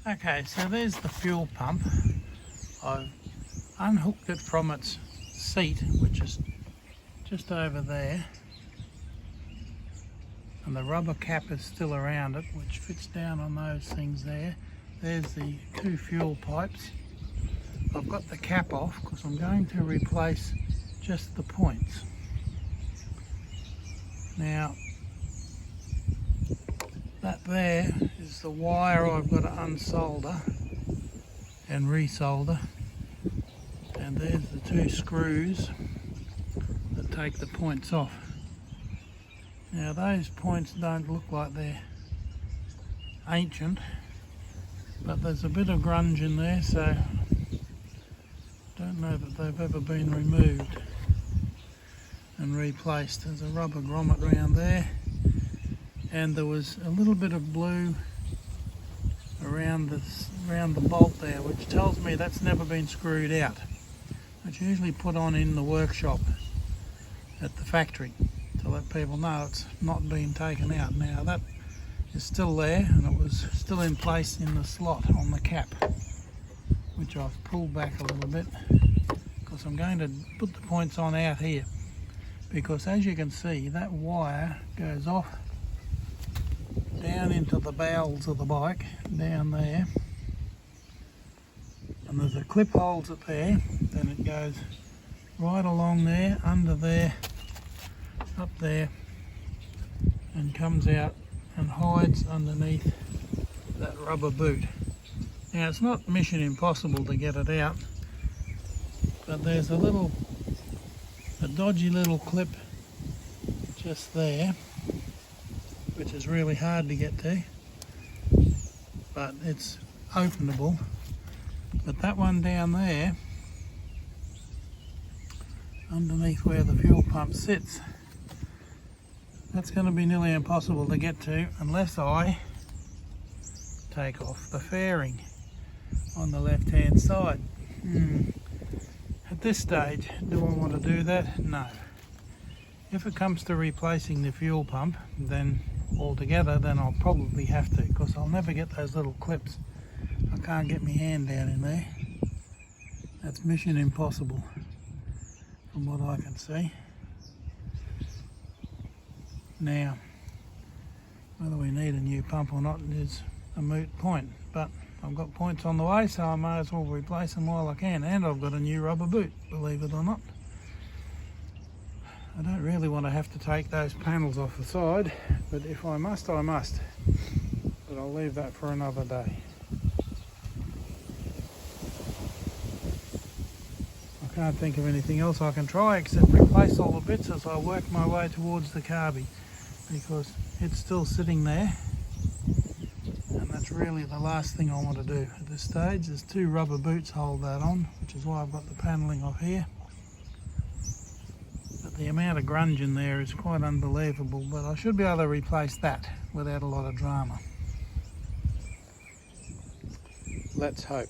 Okay, so there's the fuel pump. I've unhooked it from its seat, which is just over there, and the rubber cap is still around it, which fits down on those things there. There's the two fuel pipes. I've got the cap off because I'm going to replace just the points. Now, that there is the wire I've got to unsolder and resolder, and there's the two screws that take the points off. Now those points don't look like they're ancient, but there's a bit of grunge in there, so I don't know that they've ever been removed and replaced. There's a rubber grommet around there, and there was a little bit of blue around the bolt there, which tells me that's never been screwed out. It's usually put on in the workshop at the factory to let people know it's not been taken out. Now that is still there, and it was still in place in the slot on the cap, which I've pulled back a little bit because I'm going to put the points on out here, because as you can see, that wire goes off down into the bowels of the bike down there, and there's a clip holds it there, then it goes right along there, under there, up there, and comes out and hides underneath that rubber boot. Now it's not mission impossible to get it out, but there's a dodgy little clip just there, which is really hard to get to, but it's openable. But that one down there, underneath where the fuel pump sits, that's going to be nearly impossible to get to unless I take off the fairing on the left hand side. At this stage, do I want to do that? No. If it comes to replacing the fuel pump, then altogether, then I'll probably have to, because I'll never get those little clips. I can't get my hand down in there. That's mission impossible from what I can see. Now, whether we need a new pump or not is a moot point, but I've got points on the way, so I may as well replace them while I can, and I've got a new rubber boot, believe it or not. I don't really want to have to take those panels off the side, but if I must, I must. But I'll leave that for another day. I can't think of anything else I can try except replace all the bits as I work my way towards the carby, because it's still sitting there, and that's really the last thing I want to do at this stage. There's two rubber boots hold that on, which is why I've got the panelling off here. But the amount of grunge in there is quite unbelievable, but I should be able to replace that without a lot of drama. Let's hope.